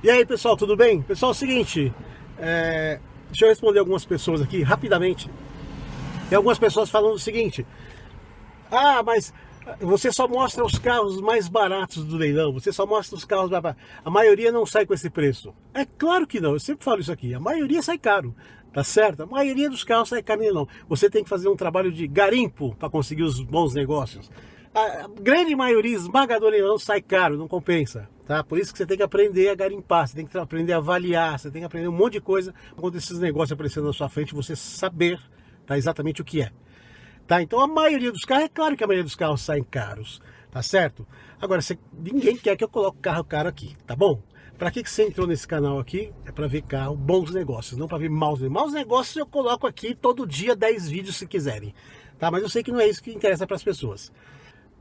E aí, pessoal, tudo bem? Pessoal, é o seguinte, deixa eu responder algumas pessoas aqui rapidamente. Tem algumas pessoas falando o seguinte: ah, mas você só mostra os carros mais baratos do leilão, você só mostra os carros mais baratos. A maioria não sai com esse preço. É claro que não, eu sempre falo isso aqui, a maioria sai caro, tá certo? A maioria dos carros sai caro no leilão. Você tem que fazer um trabalho de garimpo para conseguir os bons negócios. A grande maioria esmagadora do leilão sai caro, não compensa, tá? Por isso que você tem que aprender a garimpar, você tem que aprender a avaliar, você tem que aprender um monte de coisa quando esses negócios aparecendo na sua frente, você saber, tá, exatamente o que é. Tá, então a maioria dos carros, é claro que a maioria dos carros saem caros, tá certo? Agora, ninguém quer que eu coloque carro caro aqui, tá bom? Pra que você entrou nesse canal aqui? É pra ver carro, bons negócios, não pra ver maus negócios. Maus negócios eu coloco aqui todo dia 10 vídeos se quiserem, tá? Mas eu sei que não é isso que interessa pras pessoas,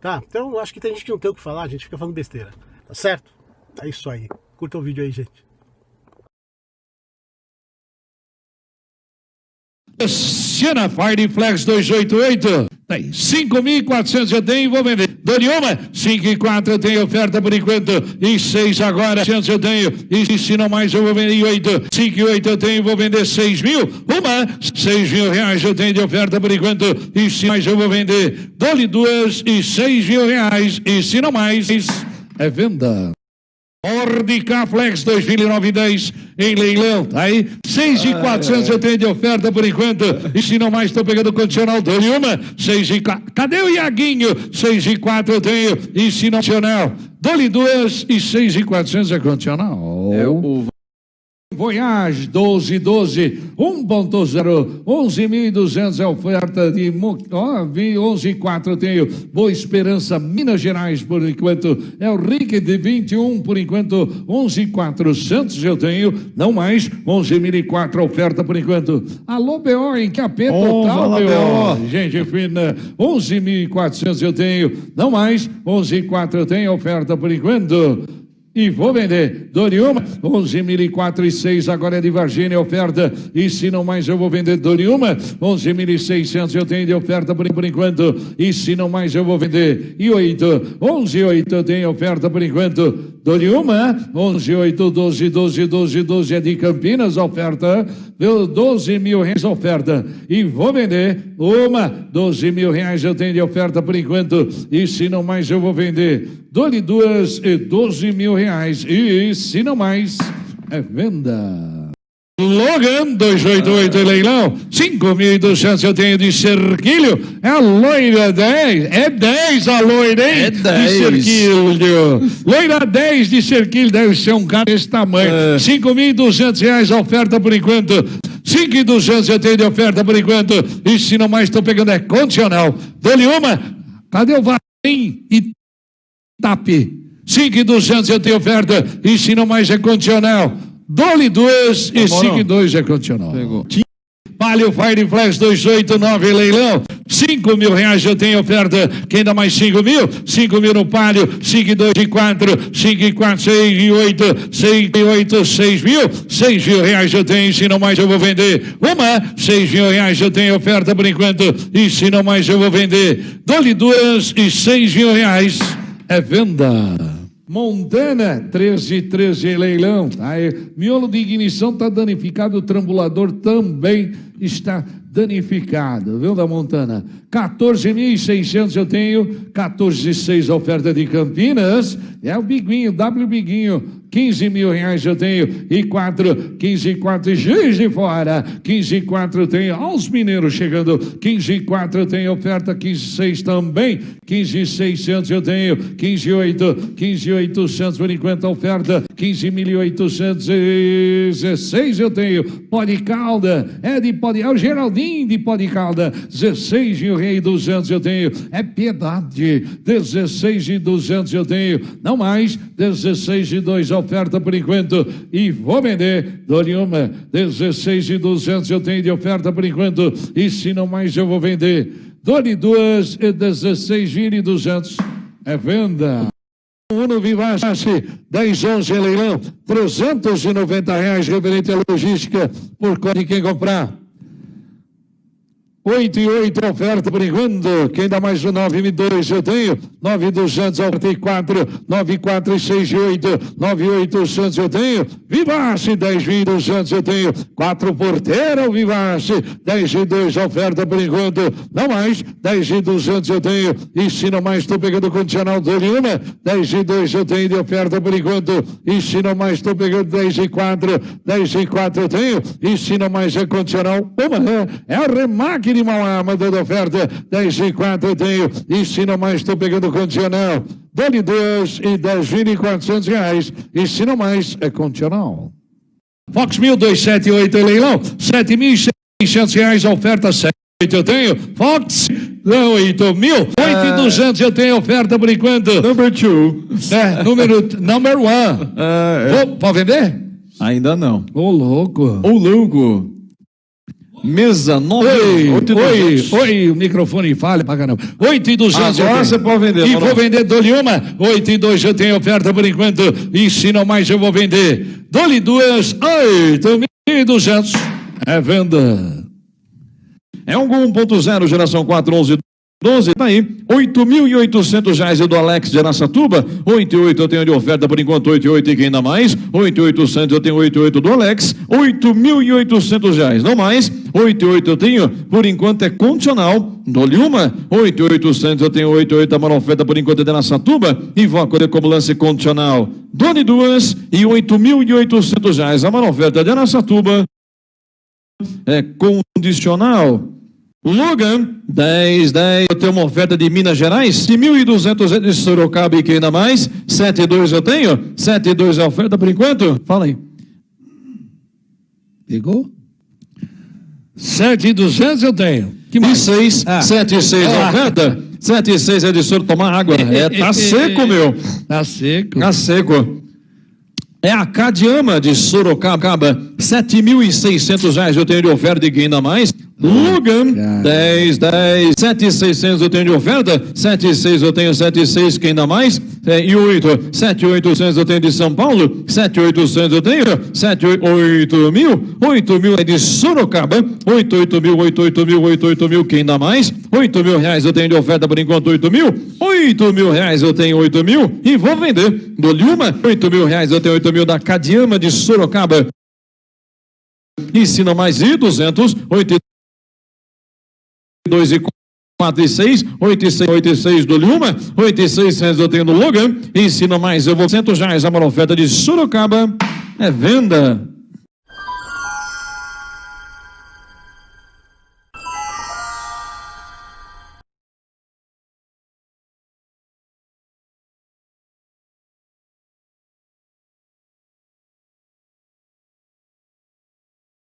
tá? Então eu acho que tem gente que não tem o que falar, a gente fica falando besteira, tá certo? É isso aí, curta o vídeo aí, gente. Siena Fireflex 288, tem 5.400 eu tenho, vou vender. Doriuma, 5.400 eu tenho oferta por enquanto, e 6 agora, 600 eu tenho, e se não mais eu vou vender, e 8, 5.800 eu tenho, vou vender 6.000, uma, 6.000 reais eu tenho de oferta por enquanto, e se mais eu vou vender, dole 2 e 6.000 reais, e se não mais, é venda. Ordica Flex 2009-10 em leilão, tá aí? 6.400 eu tenho de oferta por enquanto. E se não mais, estou pegando o condicional. Dole uma, 6.400. Cadê o Iaguinho? 6.400 eu tenho. E se não, condicional. Dole 2 e 6.400 é condicional. É o Voyage 1212 1.0 11.200 é oferta de 11.400 eu tenho. Boa Esperança, Minas Gerais por enquanto é o Rick de 21 por enquanto 11.400 eu tenho, não mais 11.004 oferta por enquanto. Alô BO em QAP total BO, gente fina, 11.400 eu tenho, não mais 11.400 eu tenho oferta por enquanto. E vou vender, Doriuma, 11.004 e 6, agora é de Varginha, oferta, e se não mais eu vou vender Doriuma, 11.600 eu tenho de oferta por enquanto, e se não mais eu vou vender, e 8, 11.8 eu tenho oferta por enquanto, Doriuma, 11.8, 12 é de Campinas, oferta, 12.000 reais oferta, e vou vender, uma, 12.000 reais eu tenho de oferta por enquanto, e se não mais eu vou vender, dole 2 e 12.000 reais, e se não mais, é venda. Logan 288 em leilão, 5.200 eu tenho de cerquilho, é a loira 10, é 10 a loira, hein? É 10. De cerquilho, loira 10 de cerquilho, deve ser um cara desse tamanho, 5.200 reais a oferta por enquanto, 5.200 eu tenho de oferta por enquanto, e se não mais estou pegando é condicional, dole uma, cadê o Varim e TAP, 5.200 eu tenho oferta, e se não mais é condicional, dole 2 e 5.2 é condicional. Pegou. Palio Fireflex 289 leilão, 5.000 reais eu tenho oferta, quem dá mais 5.000? 5.000 no Palio, 5.2 e 4, 5.4, 6 e 8, 6 e 8, 6.000, 6.000 reais eu tenho, se não mais eu vou vender, uma, 6.000 reais eu tenho oferta por enquanto, e se não mais eu vou vender, dole 2 e 6.000 reais, é venda. Montana, 13 leilão, aí, miolo de ignição está danificado, o trambulador também está danificado, viu, da Montana? 14.600 eu tenho, 14.6 oferta de Campinas, é o Biguinho, W Biguinho, 15.000 reais eu tenho, e 4, 15.4, Juiz de Fora, 15.4 tenho, aos mineiros chegando, 15.4 eu tenho oferta, 15.6 também, 15.600 eu tenho, 15.8, 15.800 por enquanto a oferta, 15.816 eu tenho, pó de calda, é o Geraldinho de pó de calda, 16.200 eu tenho, é Piedade, 16.200 eu tenho, não mais, 16.200 oferta por enquanto, e vou vender, dole uma, 16.200 eu tenho de oferta por enquanto, e se não mais eu vou vender, dole 2 e 16.200, é venda. Uno Vivace 1011 leilão, 390 reais referente à logística por conta de quem comprar. 8 e 8, oferta por enquanto. Quem dá mais de 9.200 eu tenho. 9.200, oferta e 4. 9.4 e 6 e 8. 9.800 eu tenho. Vivace, 10.200 eu tenho. 4 porteira, o Vivace. 10 e 2, oferta por enquanto. Não mais. 10 e 200 eu tenho. E se não mais, estou pegando o condicional do Lima. 10 e 2 eu tenho de oferta por enquanto. E se não mais, estou pegando 10 e 4. 10 e 4 eu tenho. E se não mais, é condicional. É a Remac de Mauá, mandando oferta, 10 e 4 eu tenho, e se não mais, estou pegando condicional, dole 2 e 10.400 reais, e se não mais, é condicional. Fox 1278 em leilão, 7.600 reais, oferta 7 eu tenho, Fox 8.000, 8.200 eu tenho oferta por enquanto. Number 2. Number 1. Pode vender? Ainda não. Ô, louco. Ô, louco. Mesa 9. Oi, o microfone falha pra caramba. 8.200. Agora você pode vender. E vou vender, dou-lhe uma. 8.2 eu tenho oferta por enquanto. E se não mais eu vou vender. Dou-lhe 2. 8.200. É venda. É um Gol 1.0, geração 411. 12, tá aí, 8.800 reais do Alex de Araçatuba, 8.8 eu tenho de oferta por enquanto, 8.8 e quem dá mais, 8.800 eu tenho 8.8 do Alex, 8.800 reais, não mais, 8.8 eu tenho, por enquanto é condicional, dou-lhe uma, 8.800 eu tenho 8.8 a maior oferta por enquanto é de Araçatuba, e vou acolher como lance condicional, dou-lhe 2 e 8.800 reais, a maior oferta de Araçatuba é condicional. Logan, 10, eu tenho uma oferta de Minas Gerais, 1.200 de Sorocaba e quem ainda mais, 7,2 eu tenho, 7,2 é a oferta por enquanto, fala aí. Pegou? 7.200 eu tenho. Que mais? 6, 7,6 a oferta, 7,6 é de Sorocaba, tomar água, tá seco, meu. Tá seco. Tá seco. É a Cadiama de Sorocaba, 7.600 reais eu tenho de oferta e quem ainda mais. Logan, 10, 7.600 eu tenho de oferta, 7.6 eu tenho, 7.6 quem ainda mais, e 8, 7.800 eu tenho de São Paulo, 7.800 eu tenho, 8.000 é de Sorocaba, 8.000 quem ainda mais, 8.000 reais eu tenho de oferta por enquanto, 8.000 reais eu tenho 8.000 e vou vender, dou-lhe uma, 8.000 reais eu tenho 8.000 da Cadiama de Sorocaba, ensina mais e 200, 2 e 4 e 6, 8 e 6 do Luma, 8.600 eu tenho no Logan, ensina mais, eu vou 100 reais, a maior oferta de Sorocaba, é venda.